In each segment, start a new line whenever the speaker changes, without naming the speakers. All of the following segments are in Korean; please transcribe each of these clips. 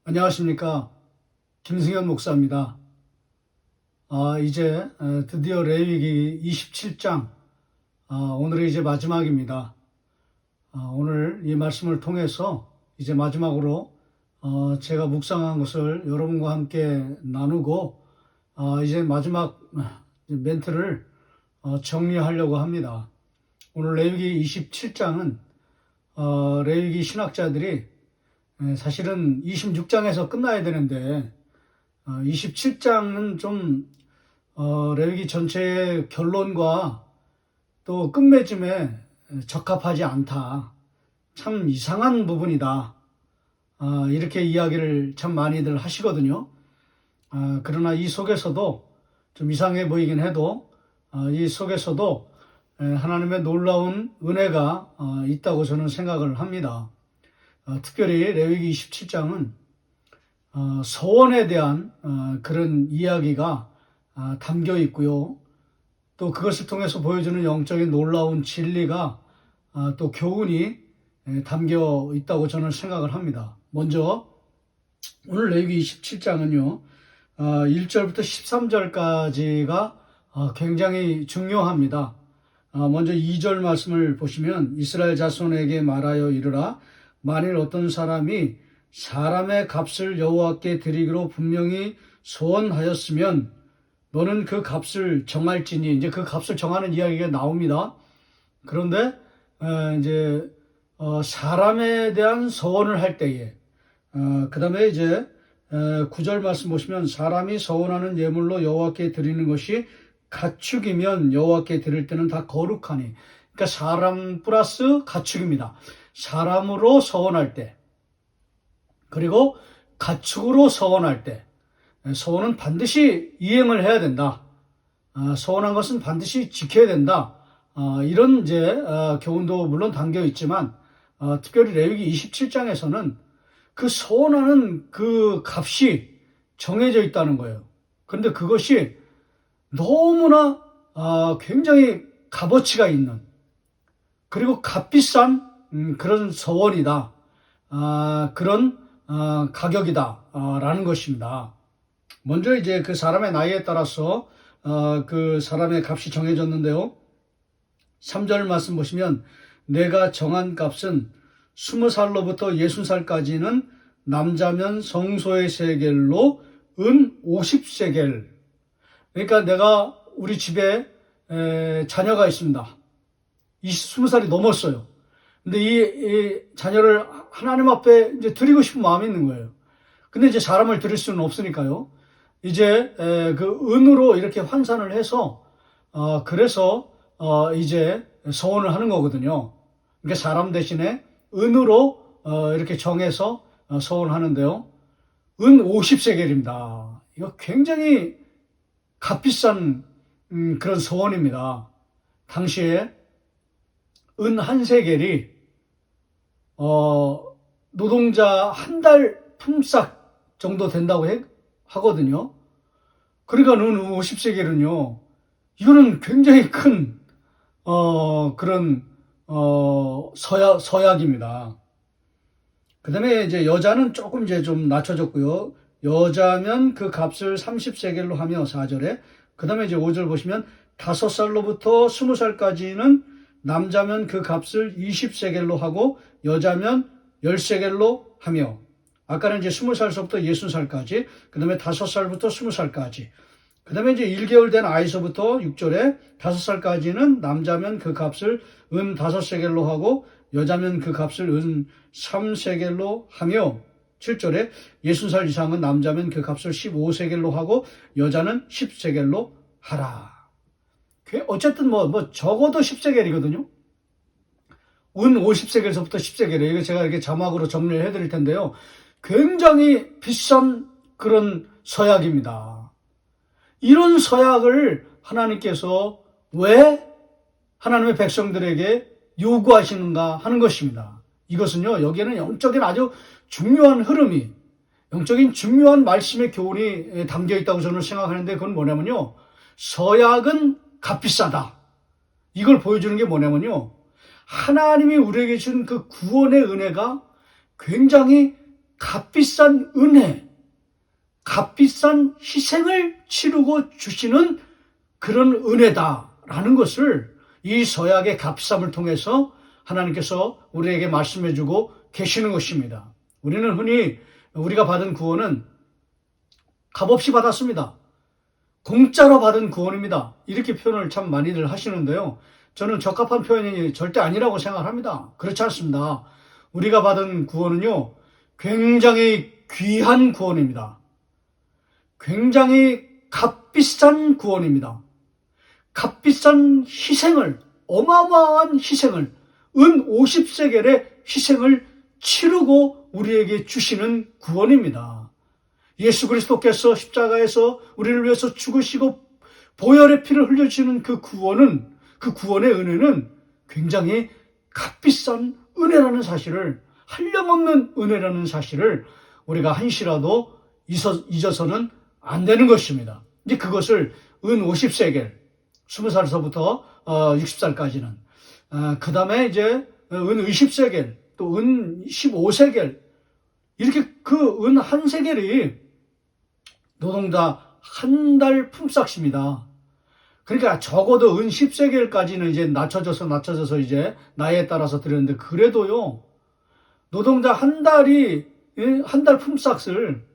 안녕하십니까. 김승현 목사입니다. 이제 드디어 레위기 27장, 오늘이 이제 마지막입니다. 오늘 이 말씀을 통해서 이제 마지막으로 제가 묵상한 것을 여러분과 함께 나누고 이제 마지막 멘트를 정리하려고 합니다. 오늘 레위기 27장은 레위기 신학자들이 사실은 26장에서 끝나야 되는데 27장은 좀 레위기 전체의 결론과 또 끝맺음에 적합하지 않다. 참 이상한 부분이다. 이렇게 이야기를 참 많이들 하시거든요. 그러나 이 속에서도 좀 이상해 보이긴 해도 이 속에서도 하나님의 놀라운 은혜가 있다고 저는 생각을 합니다. 특별히 레위기 27장은 서원에 대한 그런 이야기가 담겨 있고요. 또 그것을 통해서 보여주는 영적인 놀라운 진리가 또 교훈이 담겨 있다고 저는 생각을 합니다. 먼저 오늘 레위기 27장은요. 1절부터 13절까지가 굉장히 중요합니다. 먼저 2절 말씀을 보시면 이스라엘 자손에게 말하여 이르라 만일 어떤 사람이 사람의 값을 여호와께 드리기로 분명히 소원하였으면 너는 그 값을 정할지니 이제 그 값을 정하는 이야기가 나옵니다. 그런데 이제 사람에 대한 서원을 할 때에 그 다음에 이제 9절 말씀 보시면 사람이 서원하는 예물로 여호와께 드리는 것이 가축이면 여호와께 드릴 때는 다 거룩하니 그러니까 사람 플러스 가축입니다. 사람으로 서원할 때 그리고 가축으로 서원할 때 서원은 반드시 이행을 해야 된다. 서원한 것은 반드시 지켜야 된다. 이런 이제 교훈도 물론 담겨 있지만 특별히 레위기 27장에서는 그 서원하는 그 값이 정해져 있다는 거예요. 그런데 그것이 너무나 굉장히 값어치가 있는 그리고 값비싼 그런 서원이다. 그런 가격이다. 라는 것입니다. 먼저 이제 그 사람의 나이에 따라서 그 사람의 값이 정해졌는데요. 3절 말씀 보시면 내가 정한 값은 20살로부터 60살까지는 남자면 성소의 세겔로 은 50세겔. 그러니까 내가 우리 집에 자녀가 있습니다. 20살이 넘었어요. 근데 이 자녀를 하나님 앞에 이제 드리고 싶은 마음이 있는 거예요. 근데 이제 사람을 드릴 수는 없으니까요. 이제 그 은으로 이렇게 환산을 해서 그래서 이제 서원을 하는 거거든요. 그러니까 사람 대신에 은으로 이렇게 정해서 서원하는데요. 은 50세겔입니다. 이거 굉장히 값비싼 그런 서원입니다. 당시에 은 한 세겔이 노동자 한 달 품삯 정도 된다고 하거든요. 그러니까 은 50세겔은요. 이거는 굉장히 큰 그런 서약입니다. 그 다음에 이제 여자는 조금 이제 좀 낮춰졌고요. 여자면 그 값을 30세겔로 하며 4절에 그 다음에 이제 5절 보시면 5살로부터 20살까지는 남자면 그 값을 20세겔로 하고 여자면 10세겔로 하며 아까는 이제 20살서부터 60살까지 그 다음에 5살부터 20살까지 그 다음에 이제 1개월 된 아이서부터 6절에 5살까지는 남자면 그 값을 은 5세겔로 하고 여자면 그 값을 은 3세겔로 하며 7절에 60살 이상은 남자면 그 값을 15세겔로 하고 여자는 10세겔로 하라. 어쨌든 적어도 10세겔이거든요. 은 50세겔서부터 10세겔이에요. 이거 제가 이렇게 자막으로 정리를 해드릴 텐데요. 굉장히 비싼 그런 서약입니다. 이런 서약을 하나님께서 왜 하나님의 백성들에게 요구하시는가 하는 것입니다. 이것은요, 여기에는 영적인 아주 중요한 흐름이, 영적인 중요한 말씀의 교훈이 담겨 있다고 저는 생각하는데 그건 뭐냐면요. 서약은 값비싸다. 이걸 보여주는 게 뭐냐면요. 하나님이 우리에게 준 그 구원의 은혜가 굉장히 값비싼 은혜, 값비싼 희생을 치르고 주시는 그런 은혜다라는 것을 이 서약의 값비쌈을 통해서 하나님께서 우리에게 말씀해 주고 계시는 것입니다. 우리는 흔히 우리가 받은 구원은 값없이 받았습니다. 공짜로 받은 구원입니다. 이렇게 표현을 참 많이들 하시는데요. 저는 적합한 표현이 절대 아니라고 생각합니다. 그렇지 않습니다. 우리가 받은 구원은요, 굉장히 귀한 구원입니다. 굉장히 값비싼 구원입니다. 값비싼 희생을, 어마어마한 희생을, 은 50세겔의 희생을 치르고 우리에게 주시는 구원입니다. 예수 그리스도께서 십자가에서 우리를 위해서 죽으시고 보혈의 피를 흘려주시는 그 구원은, 그 구원의 은혜는 굉장히 값비싼 은혜라는 사실을, 한량없는 은혜라는 사실을 우리가 한시라도 잊어서는 안 되는 것입니다. 이제 그것을 은 50세겔, 20살서부터 60살까지는, 그 다음에 이제 은 20세겔, 또 은 15세겔, 이렇게 그 은 한 세겔이 노동자 한 달 품삯입니다. 그러니까 적어도 은 10세겔까지는 이제 낮춰져서 이제 나이에 따라서 드렸는데, 그래도요, 노동자 한 달이, 한 달 품삯을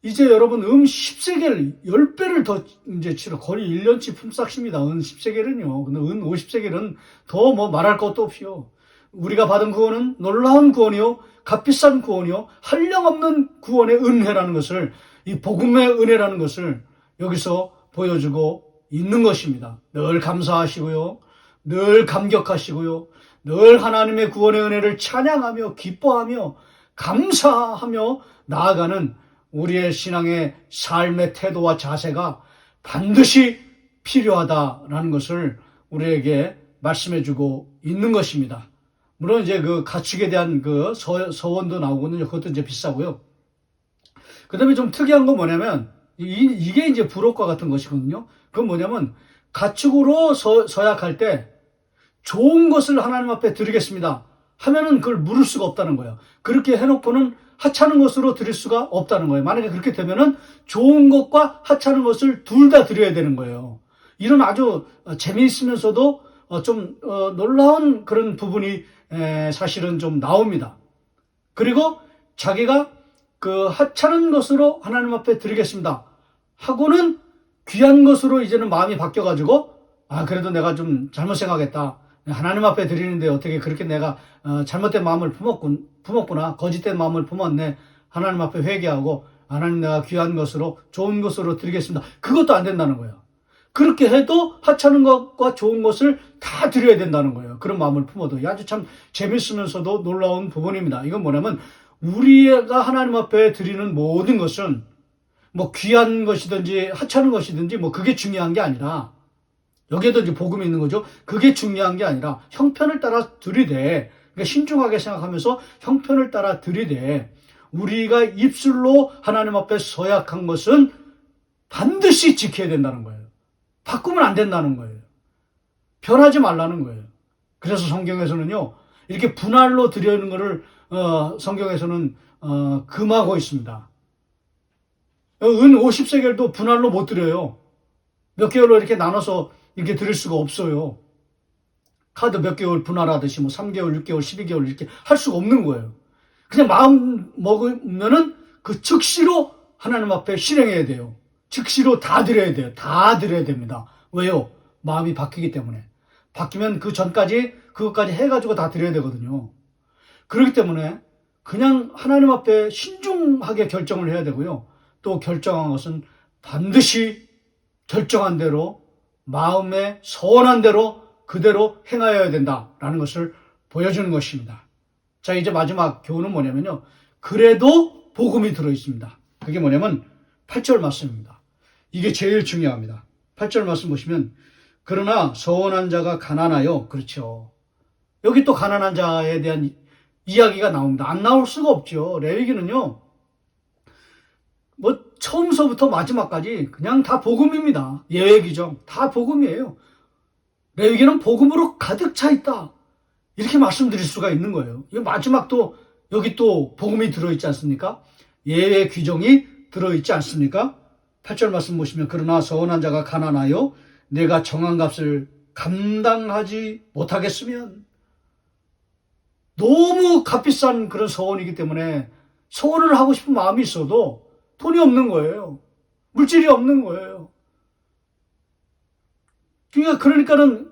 이제 여러분 은 10세겔 10배를 더 이제 치러, 거의 1년치 품삯입니다. 은 10세겔은요. 근데 은 50세겔은 더 뭐 말할 것도 없이요. 우리가 받은 구원은 놀라운 구원이요, 값비싼 구원이요, 한량없는 구원의 은혜라는 것을, 이 복음의 은혜라는 것을 여기서 보여주고 있는 것입니다. 늘 감사하시고요, 늘 감격하시고요, 늘 하나님의 구원의 은혜를 찬양하며 기뻐하며 감사하며 나아가는 우리의 신앙의 삶의 태도와 자세가 반드시 필요하다라는 것을 우리에게 말씀해주고 있는 것입니다. 물론 이제 그 가축에 대한 그 서원도 나오거든요. 그것도 이제 비싸고요. 그 다음에 좀 특이한 건 뭐냐면, 이게 이제 불옥과 같은 것이거든요. 그건 뭐냐면, 가축으로 서약할 때 좋은 것을 하나님 앞에 드리겠습니다 하면은 그걸 물을 수가 없다는 거예요. 그렇게 해놓고는 하찮은 것으로 드릴 수가 없다는 거예요. 만약에 그렇게 되면은 좋은 것과 하찮은 것을 둘 다 드려야 되는 거예요. 이런 아주 재미있으면서도 좀 놀라운 그런 부분이 사실은 좀 나옵니다. 그리고 자기가 그 하찮은 것으로 하나님 앞에 드리겠습니다 하고는 귀한 것으로 이제는 마음이 바뀌어가지고, 그래도 내가 좀 잘못 생각했다, 하나님 앞에 드리는데 어떻게 그렇게 내가 잘못된 마음을 품었구나, 거짓된 마음을 품었네, 하나님 앞에 회개하고 하나님 내가 귀한 것으로 좋은 것으로 드리겠습니다, 그것도 안 된다는 거예요. 그렇게 해도 하찮은 것과 좋은 것을 다 드려야 된다는 거예요. 그런 마음을 품어도. 아주 참 재밌으면서도 놀라운 부분입니다. 이건 뭐냐면, 우리가 하나님 앞에 드리는 모든 것은 뭐 귀한 것이든지 하찮은 것이든지 뭐 그게 중요한 게 아니라, 여기에도 이제 복음이 있는 거죠. 그게 중요한 게 아니라 형편을 따라 드리되, 그러니까 신중하게 생각하면서 형편을 따라 드리되, 우리가 입술로 하나님 앞에 서약한 것은 반드시 지켜야 된다는 거예요. 바꾸면 안 된다는 거예요. 변하지 말라는 거예요. 그래서 성경에서는요, 이렇게 분할로 드리는 것을 성경에서는 금하고 있습니다. 은 50세겔도 분할로 못 드려요. 몇 개월로 이렇게 나눠서 이렇게 드릴 수가 없어요. 카드 몇 개월 분할하듯이 뭐 3개월, 6개월, 12개월 이렇게 할 수가 없는 거예요. 그냥 마음 먹으면은 그 즉시로 하나님 앞에 실행해야 돼요. 즉시로 다 드려야 돼요. 다 드려야 됩니다. 왜요? 마음이 바뀌기 때문에. 바뀌면 그 전까지 그것까지 해가지고 다 드려야 되거든요. 그렇기 때문에 그냥 하나님 앞에 신중하게 결정을 해야 되고요. 또 결정한 것은 반드시 결정한 대로, 마음에 서원한 대로 그대로 행하여야 된다라는 것을 보여주는 것입니다. 자, 이제 마지막 교훈은 뭐냐면요, 그래도 복음이 들어있습니다. 그게 뭐냐면 8절 말씀입니다. 이게 제일 중요합니다. 8절 말씀 보시면, 그러나 서원한 자가 가난하여, 그렇죠. 여기 또 가난한 자에 대한 이야기가 나옵니다. 안 나올 수가 없죠. 레위기는요, 뭐 처음서부터 마지막까지 그냥 다 복음입니다. 예외기정 다 복음이에요. 레위기는 복음으로 가득 차 있다, 이렇게 말씀드릴 수가 있는 거예요. 이 마지막도 여기 또 복음이 들어있지 않습니까? 예외 규정이 들어있지 않습니까? 8절 말씀 보시면 그러나 서원한 자가 가난하여 내가 정한 값을 감당하지 못하겠으면, 너무 값비싼 그런 서원이기 때문에 서원을 하고 싶은 마음이 있어도 돈이 없는 거예요. 물질이 없는 거예요. 그러니까는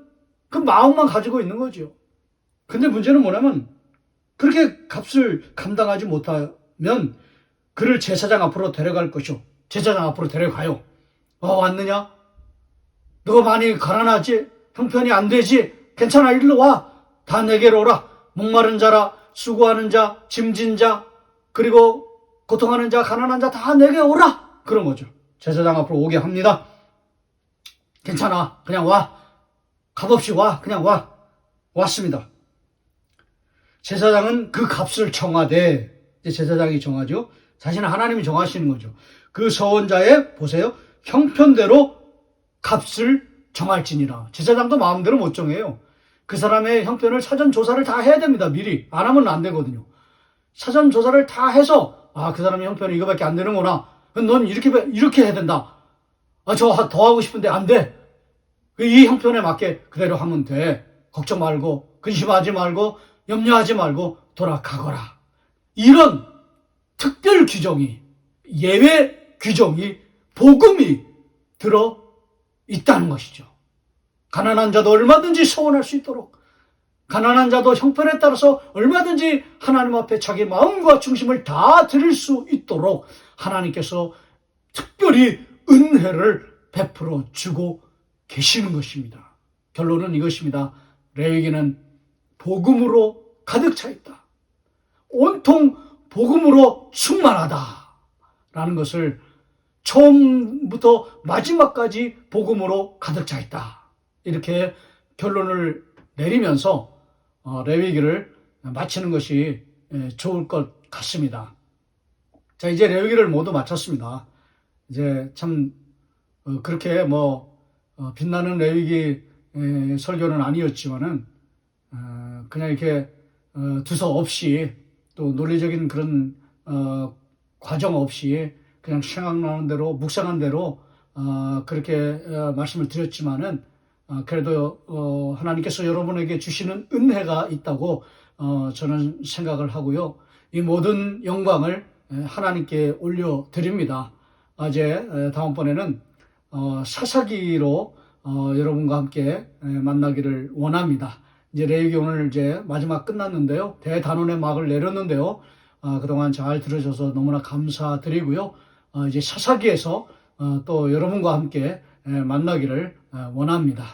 그 마음만 가지고 있는 거죠. 근데 문제는 뭐냐면 그렇게 값을 감당하지 못하면 그를 제사장 앞으로 데려갈 것이요. 제사장 앞으로 데려가요. 왔느냐? 너가 많이 가난하지? 형편이 안 되지? 괜찮아, 일로 와. 다 내게로 오라. 목마른 자라, 수고하는 자, 짐진 자, 그리고 고통하는 자, 가난한 자 다 내게 오라. 그런 거죠. 제사장 앞으로 오게 합니다. 괜찮아, 그냥 와. 값없이 와. 그냥 와. 왔습니다. 제사장은 그 값을 정하되, 제사장이 정하죠. 사실은 하나님이 정하시는 거죠. 그 서원자의, 보세요, 형편대로 값을 정할지니라. 제사장도 마음대로 못 정해요. 그 사람의 형편을 사전 조사를 다 해야 됩니다. 미리. 안 하면 안 되거든요. 사전 조사를 다 해서, 그 사람의 형편이 이거밖에 안 되는구나. 넌 이렇게 해야 된다. 저 더 하고 싶은데 안 돼. 이 형편에 맞게 그대로 하면 돼. 걱정 말고, 근심하지 말고, 염려하지 말고 돌아가거라. 이런 특별 규정이, 예외 규정이, 복음이 들어 있다는 것이죠. 가난한 자도 얼마든지 서원할 수 있도록, 가난한 자도 형편에 따라서 얼마든지 하나님 앞에 자기 마음과 중심을 다 드릴 수 있도록 하나님께서 특별히 은혜를 베풀어 주고 계시는 것입니다. 결론은 이것입니다. 레위기는 복음으로 가득 차 있다. 온통 복음으로 충만하다라는 것을 처음부터 마지막까지 복음으로 가득 차 있다. 이렇게 결론을 내리면서 레위기를 마치는 것이 좋을 것 같습니다. 자, 이제 레위기를 모두 마쳤습니다. 이제 참 그렇게 빛나는 레위기 설교는 아니었지만은 그냥 이렇게 두서없이 또 논리적인 그런 과정 없이 그냥 생각나는 대로 묵상한 대로 그렇게 말씀을 드렸지만은 그래도 하나님께서 여러분에게 주시는 은혜가 있다고 저는 생각을 하고요. 이 모든 영광을 하나님께 올려드립니다. 이제 다음번에는 사사기로 여러분과 함께 만나기를 원합니다. 이제 레위기 오늘 이제 마지막 끝났는데요. 대단원의 막을 내렸는데요. 그동안 잘 들으셔서 너무나 감사드리고요. 이제 사사기에서 또 여러분과 함께 만나기를 원합니다.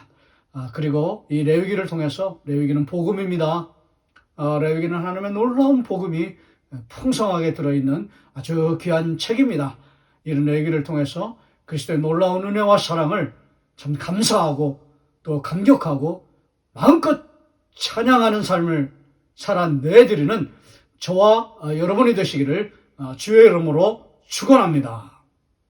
그리고 이 레위기를 통해서, 레위기는 복음입니다. 레위기는 하나님의 놀라운 복음이 풍성하게 들어있는 아주 귀한 책입니다. 이런 레위기를 통해서 그리스도의 놀라운 은혜와 사랑을 참 감사하고 또 감격하고 마음껏 찬양하는 삶을 살아내드리는 저와 여러분이 되시기를 주의 이름으로 축원합니다.